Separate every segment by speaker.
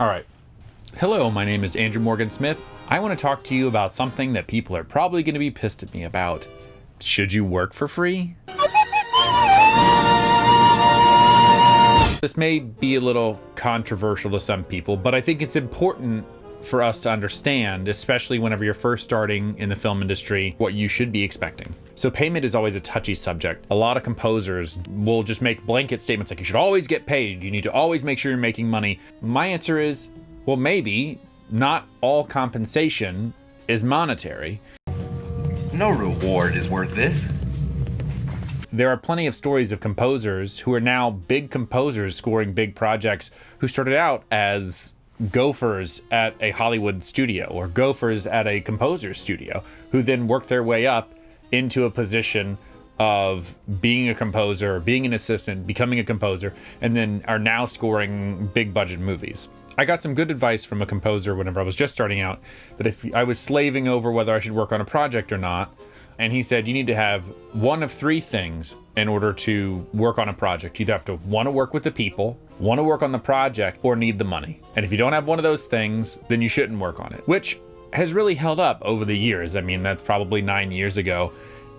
Speaker 1: All right. Hello, my name is Andrew Morgan Smith. I want to talk to you about something that people are probably going to be pissed at me about. Should you work for free? This may be a little controversial to some people, but I think it's important for us to understand, especially whenever you're first starting in the film industry, what you should be expecting. So payment is always a touchy subject. A lot of composers will just make blanket statements like you should always get paid, you need to always make sure you're making money. My answer is, well, maybe not all compensation is monetary.
Speaker 2: No reward is worth this.
Speaker 1: There are plenty of stories of composers who are now big composers scoring big projects who started out as gophers at a Hollywood studio or gophers at a composer's studio who then worked their way up into a position of being a composer, being an assistant, becoming a composer, and then are now scoring big budget movies. I got some good advice from a composer whenever I was just starting out that if I was slaving over whether I should work on a project or not, and he said you need to have one of three things in order to work on a project. You'd have to want to work with the people, want to work on the project, or need the money. And if you don't have one of those things, then you shouldn't work on it, which has really held up over the years. I mean, that's probably 9 years ago,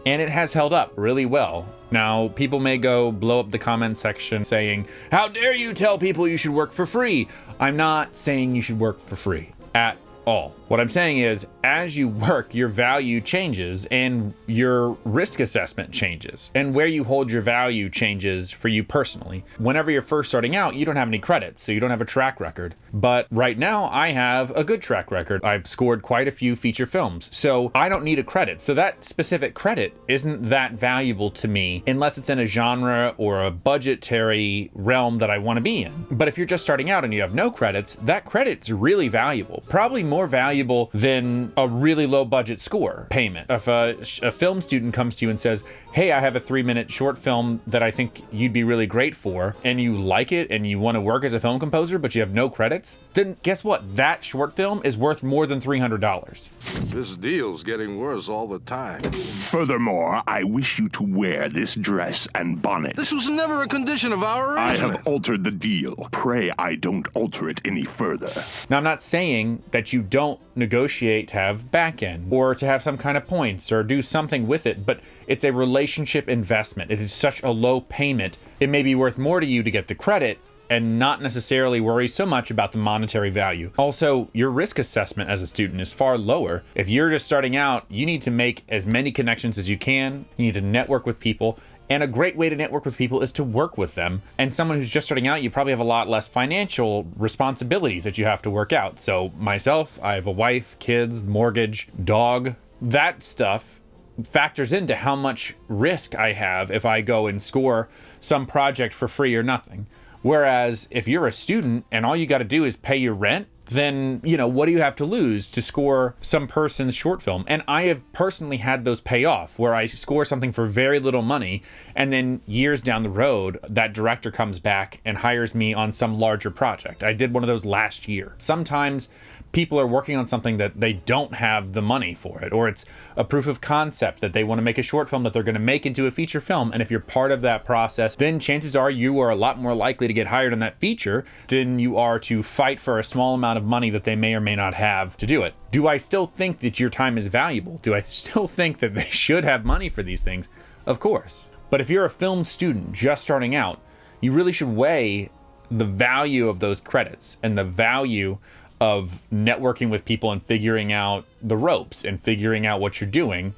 Speaker 1: and it has held up really well. Now, people may go blow up the comment section saying, how dare you tell people you should work for free? I'm not saying you should work for free at all. What I'm saying is, as you work, your value changes and your risk assessment changes, and where you hold your value changes for you personally. Whenever you're first starting out, you don't have any credits, so you don't have a track record. But right now, I have a good track record. I've scored quite a few feature films, so I don't need a credit. So that specific credit isn't that valuable to me unless it's in a genre or a budgetary realm that I want to be in. But if you're just starting out and you have no credits, that credit's really valuable. Probably more valuable than a really low budget score payment. If a film student comes to you and says, hey, I have a 3-minute short film that I think you'd be really great for, and you like it and you want to work as a film composer, but you have no credits, then guess what? That short film is worth more than $300.
Speaker 3: This deal's getting worse all the time.
Speaker 4: Furthermore, I wish you to wear this dress and bonnet.
Speaker 3: This was never a condition of our
Speaker 4: I
Speaker 3: arrangement.
Speaker 4: have altered the deal. Pray I don't alter it any further.
Speaker 1: Now, I'm not saying that you don't negotiate to have back end or to have some kind of points or do something with it, but it's a relationship investment. It is such a low payment. It may be worth more to you to get the credit and not necessarily worry so much about the monetary value. Also, your risk assessment as a student is far lower. If you're just starting out, you need to make as many connections as you can. You need to network with people. And a great way to network with people is to work with them. And someone who's just starting out, you probably have a lot less financial responsibilities that you have to work out. So myself, I have a wife, kids, mortgage, dog. That stuff factors into how much risk I have if I go and score some project for free or nothing. Whereas if you're a student and all you got to do is pay your rent, then, what do you have to lose to score some person's short film? And I have personally had those pay off where I score something for very little money, and then years down the road, that director comes back and hires me on some larger project. I did one of those last year. Sometimes people are working on something that they don't have the money for it, or it's a proof of concept that they want to make a short film that they're going to make into a feature film. And if you're part of that process, then chances are you are a lot more likely to get hired on that feature than you are to fight for a small amount of money that they may or may not have to do it. Do I still think that your time is valuable? Do I still think that they should have money for these things? Of course. But if you're a film student just starting out, you really should weigh the value of those credits and the value of networking with people and figuring out the ropes and figuring out what you're doing,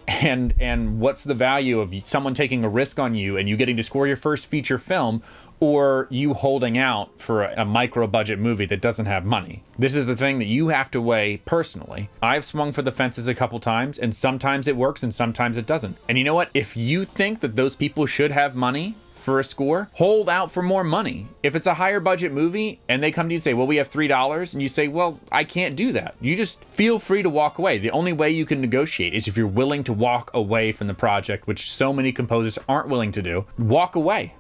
Speaker 1: and what's the value of someone taking a risk on you and you getting to score your first feature film, or you holding out for a micro budget movie that doesn't have money. This is the thing that you have to weigh personally. I've swung for the fences a couple times, and sometimes it works and sometimes it doesn't. And you know what? If you think that those people should have money for a score, hold out for more money. If it's a higher budget movie and they come to you and say, well, we have $3, and you say, well, I can't do that. You just feel free to walk away. The only way you can negotiate is if you're willing to walk away from the project, which so many composers aren't willing to do. Walk away.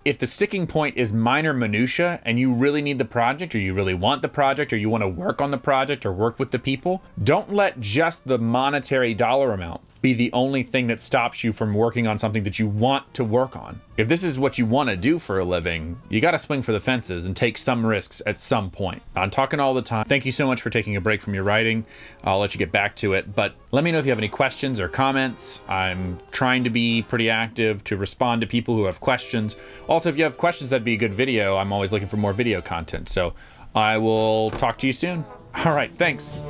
Speaker 1: If the sticking point is minor minutia and you really need the project, or you really want the project, or you want to work on the project or work with the people, don't let just the monetary dollar amount be the only thing that stops you from working on something that you want to work on. If this is what you want to do for a living, you got to swing for the fences and take some risks at some point. I'm talking all the time. Thank you so much for taking a break from your writing. I'll let you get back to it, but let me know if you have any questions or comments. I'm trying to be pretty active to respond to people who have questions. Also, if you have questions, that'd be a good video. I'm always looking for more video content. So I will talk to you soon. All right, thanks.